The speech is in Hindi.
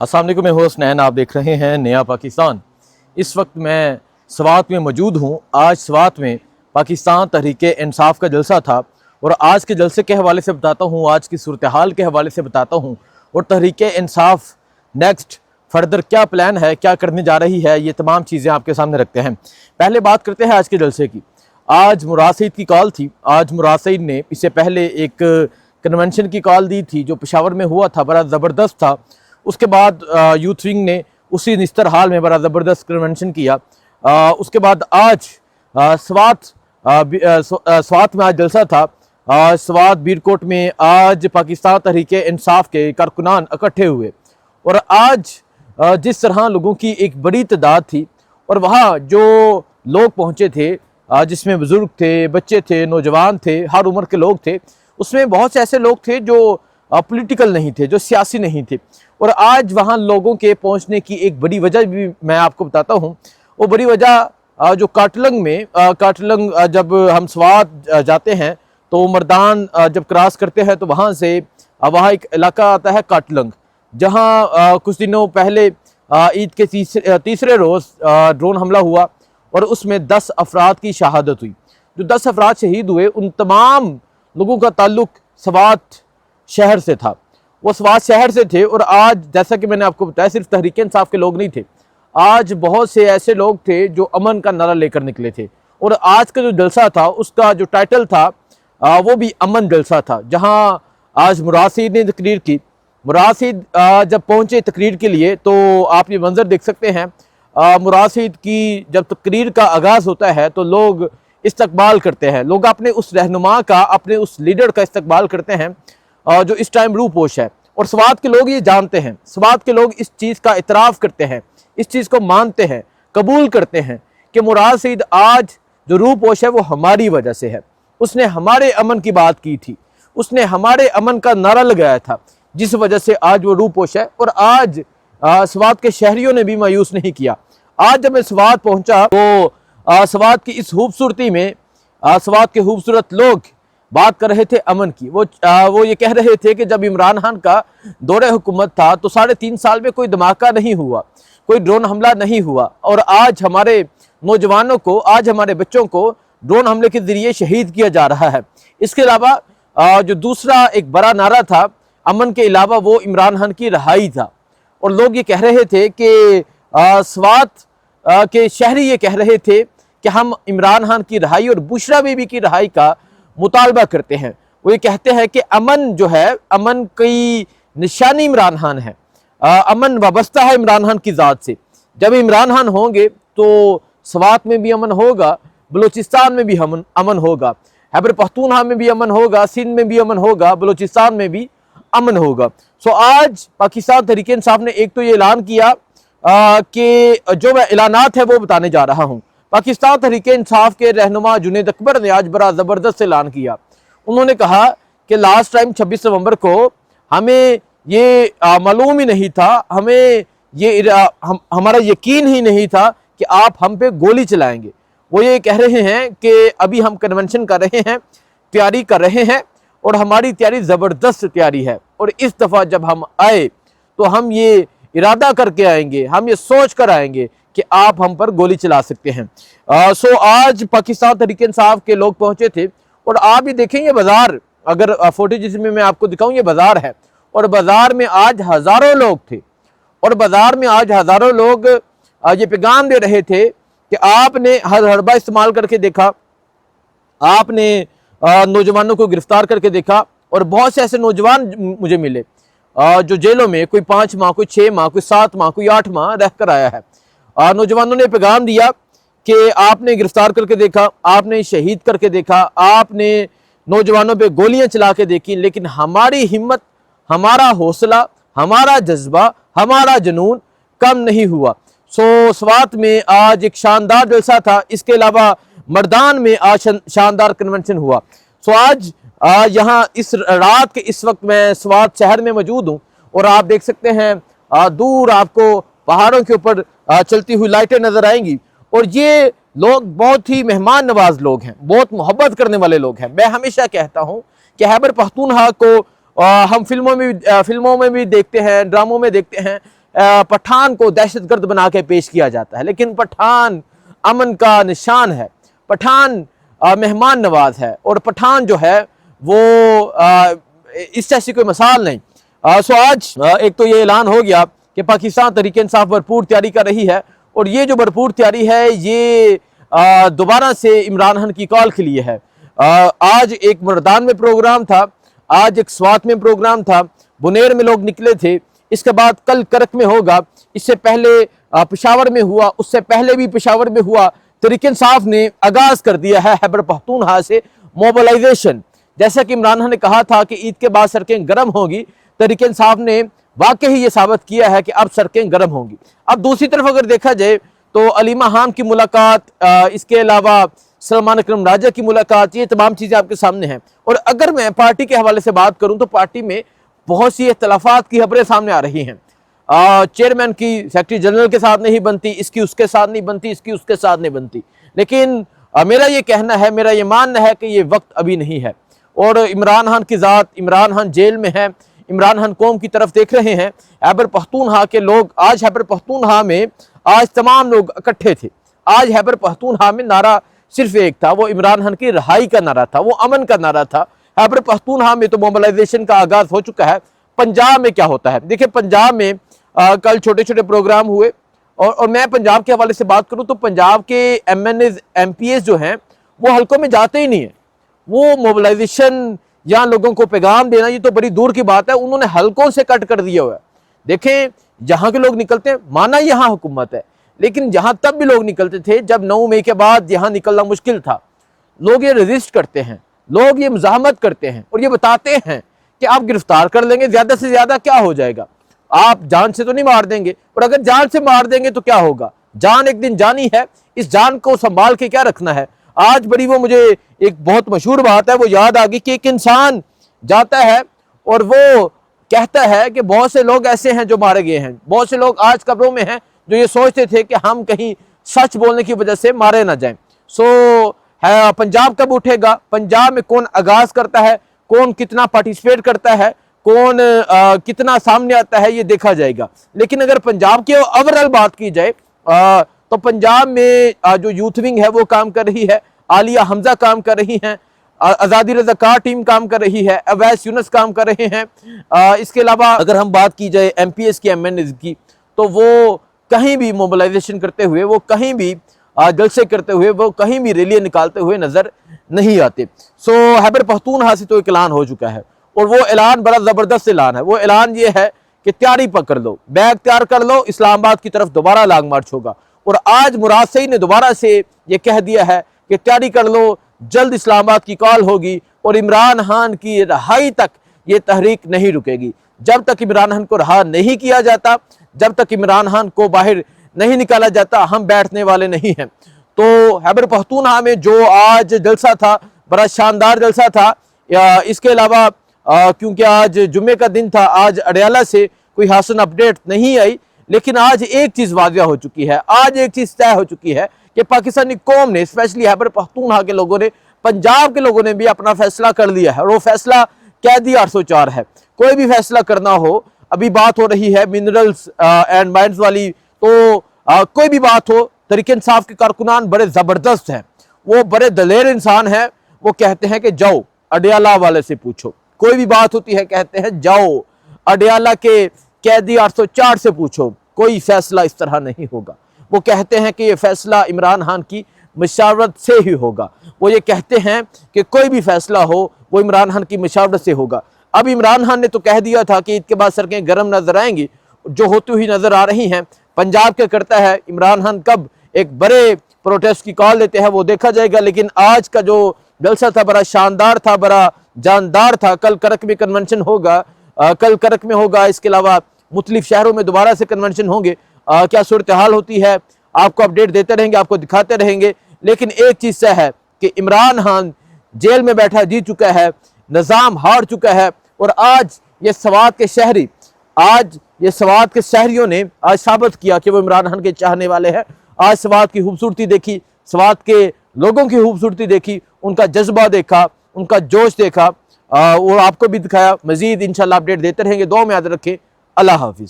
अस्सलाम वालेकुम, मैं होस्ट नैन, आप देख रहे हैं नया पाकिस्तान। इस वक्त मैं स्वात में मौजूद हूँ। आज स्वात में पाकिस्तान तहरीक-ए-इंसाफ का जलसा था और आज के जलसे के हवाले से बताता हूँ, आज की सूरत हाल के हवाले से बताता हूँ और तहरीक-ए-इंसाफ नेक्स्ट फर्दर क्या प्लान है, क्या करने जा रही है, ये तमाम चीज़ें आपके सामने रखते हैं। पहले बात करते हैं आज के जलसे की। आज मुराद सईद की कॉल थी। आज मुराद सईद ने इससे पहले एक कन्वेंशन की कॉल दी थी जो पेशावर में हुआ था, बड़ा ज़बरदस्त था। उसके बाद यूथ विंग ने उसी निस्तर हाल में बड़ा ज़बरदस्त कन्वेंशन किया। उसके बाद आज स्वात में आज जलसा था। स्वात बीरकोट में आज पाकिस्तान तहरीक-ए-इंसाफ के कारकुनान इकट्ठे हुए और आज जिस तरह लोगों की एक बड़ी तादाद थी और वहाँ जो लोग पहुँचे थे, जिसमें बुज़ुर्ग थे, बच्चे थे, नौजवान थे, हर उम्र के लोग थे, उसमें बहुत से ऐसे लोग थे जो पॉलिटिकल नहीं थे, जो सियासी नहीं थे। और आज वहाँ लोगों के पहुँचने की एक बड़ी वजह भी मैं आपको बताता हूँ। वो बड़ी वजह जो काटलंग में जब हम स्वात जाते हैं तो मर्दान जब क्रॉस करते हैं तो वहाँ से वहाँ एक इलाका आता है काटलंग, जहाँ कुछ दिनों पहले ईद के तीसरे रोज़ ड्रोन हमला हुआ और उसमें 10 अफराद की शहादत हुई। जो 10 अफराद शहीद हुए उन तमाम लोगों का ताल्लुक स्वात शहर से था। वो स्वात शहर से थे और आज जैसा कि मैंने आपको बताया, सिर्फ तहरीक-ए-इंसाफ के लोग नहीं थे, आज बहुत से ऐसे लोग थे जो अमन का नारा लेकर निकले थे। और आज का जो जलसा था उसका जो टाइटल था वो भी अमन जलसा था, जहाँ आज मुराद सईद ने तकरीर की। मुराद सईद जब पहुँचे तकरीर के लिए तो आप ये मंजर देख सकते हैं। मुराद सईद की जब तकरीर का आगाज़ होता है तो लोग इस्तकबाल करते हैं, लोग अपने उस रहनुमा का, अपने उस लीडर का इस्तकबाल करते हैं जो इस टाइम रूपोश है। और स्वात के लोग ये जानते हैं, स्वात के लोग इस चीज़ का इतराफ़ करते हैं, इस चीज़ को मानते हैं, कबूल करते हैं कि मुराद सईद आज जो रूपोश है वो हमारी वजह से है। उसने हमारे अमन की बात की थी, उसने हमारे अमन का नारा लगाया था, जिस वजह से आज वो रूपोश है। और आज स्वात के शहरियों ने भी मायूस नहीं किया। आज जब मैं स्वात पहुंचा तो स्वात की इस खूबसूरती में स्वात के खूबसूरत लोग बात कर रहे थे अमन की। वो ये कह रहे थे कि जब इमरान खान का दौरे हुकूमत था तो 3.5 साल में कोई धमाका नहीं हुआ, कोई ड्रोन हमला नहीं हुआ, और आज हमारे नौजवानों को, आज हमारे बच्चों को ड्रोन हमले के जरिए शहीद किया जा रहा है। इसके अलावा जो दूसरा एक बड़ा नारा था अमन के अलावा, वो इमरान खान की रिहाई था। और लोग ये कह रहे थे कि स्वात के शहरी ये कह रहे थे कि हम इमरान खान की रिहाई और बुशरा बीबी की रिहाई का मुतालबा करते हैं। वो ये कहते हैं कि अमन जो है, अमन की निशानी इमरान खान है, अमन वाबस्ता है इमरान खान की ज़ात से। जब इमरान खान होंगे तो स्वात में भी अमन होगा, बलूचिस्तान में भी अमन होगा, खैबर पख्तूनख्वा में भी अमन होगा, सिंध में भी अमन होगा, बलूचिस्तान में भी अमन होगा। सो आज पाकिस्तान तहरीक-ए-इंसाफ ने एक तो ये ऐलान किया कि जो मैं ऐलानात है वो बताने जा रहा हूँ। पाकिस्तान तहरीक-ए-इंसाफ के रहनुमा जुनैद अकबर ने आज बड़ा ज़बरदस्त ऐलान किया। उन्होंने कहा कि लास्ट टाइम 26 नवंबर को हमें ये मालूम ही नहीं था, हमें ये हमारा यकीन ही नहीं था कि आप हम पे गोली चलाएंगे। वो ये कह रहे हैं कि अभी हम कन्वेंशन कर रहे हैं, तैयारी कर रहे हैं और हमारी तैयारी ज़बरदस्त तैयारी है, और इस दफ़ा जब हम आए तो हम ये इरादा करके आएंगे, हम ये सोच कर आएंगे कि आप हम पर गोली चला सकते हैं। सो आज पाकिस्तान तहरीक-ए-इंसाफ के लोग पहुंचे थे और आप ये देखें, ये बाज़ार, अगर फुटेज में मैं आपको दिखाऊं, ये बाज़ार है और बाज़ार में आज हज़ारों लोग थे और बाज़ार में आज हज़ारों लोग ये पैगाम दे रहे थे कि आपने हर हरबा इस्तेमाल करके देखा, आपने नौजवानों को गिरफ्तार करके देखा। और बहुत से ऐसे नौजवान मुझे मिले जो जेलों में कोई 5 माह, कोई 6 माह, कोई 7 माह, कोई 8 माह रह कर आया है। नौजवानों ने पैगाम दिया कि आपने गिरफ्तार करके देखा, आपने शहीद करके देखा, आपने नौजवानों पे गोलियां चला के देखी, लेकिन हमारी हिम्मत, हमारा हौसला, हमारा जज्बा, हमारा जुनून कम नहीं हुआ। सो स्वात में आज एक शानदार जलसा था। इसके अलावा मर्दान में आज शानदार कन्वेंशन हुआ। सो आज यहाँ इस रात के इस वक्त मैं स्वात शहर में मौजूद हूँ और आप देख सकते हैं दूर आपको पहाड़ों के ऊपर चलती हुई लाइटें नजर आएंगी। और ये लोग बहुत ही मेहमान नवाज लोग हैं, बहुत मोहब्बत करने वाले लोग हैं। मैं हमेशा कहता हूँ कि खैबर पख्तूनख्वा को हम फिल्मों में भी देखते हैं, ड्रामों में देखते हैं पठान को दहशतगर्द बना के पेश किया जाता है, लेकिन पठान अमन का निशान है, पठान मेहमान नवाज है, और पठान जो है वो इस जैसी कोई मिसाल नहीं। सो आज एक तो ये ऐलान हो गया कि पाकिस्तान तहरीक इंसाफ भरपूर तैयारी कर रही है, और ये जो भरपूर तैयारी है ये दोबारा से इमरान खान की कॉल के लिए है। आज एक मर्दान में प्रोग्राम था, आज एक स्वात में प्रोग्राम था, बुनेर में लोग निकले थे, इसके बाद कल करक में होगा, इससे पहले पेशावर में हुआ, उससे पहले भी पेशावर में हुआ। तहरीक इंसाफ ने आगाज कर दिया है खैबर पख्तूनख्वा से मोबिलाइजेशन। जैसा कि इमरान खान ने कहा था कि ईद के बाद सड़कें गर्म होंगी, तहरीक इंसाफ ने वाकई ये साबित किया है कि अब सड़कें गर्म होंगी। अब दूसरी तरफ अगर देखा जाए तो अलीमा खान की मुलाकात, इसके अलावा सलमान अकरम राजा की मुलाकात, ये तमाम चीज़ें आपके सामने हैं। और अगर मैं पार्टी के हवाले से बात करूं तो पार्टी में बहुत सी इख्तलाफात की खबरें सामने आ रही हैं। चेयरमैन की सेक्रेटरी जनरल के साथ नहीं बनती, इसकी उसके साथ नहीं बनती, इसकी उसके साथ नहीं बनती। लेकिन मेरा ये कहना है, मेरा ये मानना है कि ये वक्त अभी नहीं है, और इमरान खान की ज़ात, इमरान खान जेल में है, इमरान खान कौम की तरफ देख रहे हैं। खैबर पख्तूनख्वा के लोग आज खैबर पख्तूनख्वा में आज तमाम लोग इकट्ठे थे। आज खैबर पख्तूनख्वा में नारा सिर्फ एक था, वो इमरान खान की रिहाई का नारा था, वो अमन का नारा था। खैबर पख्तूनख्वा में तो मोबिलाइजेशन का आगाज हो चुका है। पंजाब में क्या होता है, देखिए पंजाब में कल छोटे छोटे प्रोग्राम हुए, और मैं पंजाब के हवाले से बात करूं तो पंजाब के MNAs MPs जो हैं वो हल्कों में जाते ही नहीं है। वो मोबिलाइजेशन या लोगों को पैगाम देना ये तो बड़ी दूर की बात है, उन्होंने हल्कों से कट कर दिया हुआ है। देखें जहां के लोग निकलते हैं, माना यहाँ हुकूमत है, लेकिन जहां तब भी लोग निकलते थे जब 9 मई के बाद यहाँ निकलना मुश्किल था। लोग ये रजिस्ट करते हैं, लोग ये मुजाहमत करते हैं, और ये बताते हैं कि आप गिरफ्तार कर लेंगे, ज्यादा से ज्यादा क्या हो जाएगा, आप जान से तो नहीं मार देंगे, और अगर जान से मार देंगे तो क्या होगा, जान एक दिन जानी है, इस जान को संभाल के क्या रखना है। आज बड़ी वो मुझे एक बहुत मशहूर बात है वो याद आ गई कि एक इंसान जाता है और वो कहता है कि बहुत से लोग ऐसे हैं जो मारे गए हैं, बहुत से लोग आज कब्रों में हैं जो ये सोचते थे कि हम कहीं सच बोलने की वजह से मारे ना जाएं। सो है पंजाब कब उठेगा, पंजाब में कौन आगाज करता है, कौन कितना पार्टिसिपेट करता है, कौन कितना सामने आता है, ये देखा जाएगा। लेकिन अगर पंजाब की ओवरऑल बात की जाए तो पंजाब में जो यूथ विंग है वो काम कर रही है, आलिया हमजा काम कर रही हैं, आज़ादी रज़ाकार टीम काम कर रही है, अवैस यूनुस काम कर रहे हैं। इसके अलावा अगर हम बात की जाए MPs की, MNAs की, तो वो कहीं भी मोबिलाइजेशन करते हुए, वो कहीं भी जलसे करते हुए, वो कहीं भी रैलियां निकालते हुए नजर नहीं आते। सो खैबर पख्तूनख्वा से तो एक ऐलान हो चुका है, और वो ऐलान बड़ा जबरदस्त ऐलान है। वो ऐलान ये है कि तैयारी पकड़ लो, बैग तैयार कर लो, इस्लामाबाद की तरफ दोबारा लॉन्ग मार्च होगा। और आज मुराद सईद ने दोबारा से ये कह दिया है कि तैयारी कर लो, जल्द इस्लामाबाद की कॉल होगी, और इमरान खान की रहाई तक ये तहरीक नहीं रुकेगी। जब तक इमरान खान को रहा नहीं किया जाता, जब तक इमरान खान को बाहर नहीं निकाला जाता, हम बैठने वाले नहीं हैं। तो खैबर पख्तूनख्वा में जो आज जलसा था, बड़ा शानदार जलसा था। इसके अलावा क्योंकि आज जुम्मे का दिन था, आज अडयाला से कोई हासन अपडेट नहीं आई, लेकिन आज एक चीज वाज़िया हो चुकी है, आज एक चीज तय हो चुकी है कि पाकिस्तानी कौम ने, स्पेशली खैबर पख्तूनख्वा के लोगों ने, पंजाब के लोगों ने भी अपना फैसला कर लिया है, और वो फैसला कैदी 804 है। कोई भी फैसला करना हो, अभी बात हो रही है मिनरल्स एंड माइंस वाली, तो कोई भी बात हो, तहरीक इंसाफ के कारकुनान बड़े जबरदस्त हैं, वो बड़े दलेर इंसान हैं। वो कहते हैं कि जाओ अडयाला वाले से पूछो, कोई भी बात होती है कहते हैं जाओ अडयाला के कैदी 804 से पूछो, कोई फैसला इस तरह नहीं होगा। वो कहते हैं कि ये फैसला इमरान खान की मशावरत से ही होगा। वो ये कहते हैं कि कोई भी फैसला हो वो इमरान खान की मशावरत से होगा। अब इमरान खान ने तो कह दिया था कि ईद के बाद सड़कें गर्म नजर आएंगी, जो होती हुई नजर आ रही हैं। पंजाब क्या करता है, इमरान खान कब एक बड़े प्रोटेस्ट की कॉल देते हैं वो देखा जाएगा। लेकिन आज का जो जलसा था बड़ा शानदार था, बड़ा जानदार था। कल करक में कन्वेंशन होगा, कल करक में होगा, इसके अलावा मुख्तलिफ शहरों में दोबारा से कन्वेंशन होंगे। क्या सूरत हाल होती है आपको अपडेट देते रहेंगे, आपको दिखाते रहेंगे। लेकिन एक चीज तय है कि इमरान खान जेल में बैठा जीत चुका है, निज़ाम हार चुका है। और आज ये स्वात के शहरी, आज ये स्वात के शहरियों ने आज साबित किया कि वो इमरान खान के चाहने वाले हैं। आज स्वात की खूबसूरती देखी, स्वात के लोगों की खूबसूरती देखी, उनका जज्बा देखा, उनका जोश देखा, और आपको भी दिखाया। मजीद इंशाल्लाह अपडेट देते रहेंगे। दुआ में याद रखें। अल्लाह हाफिज।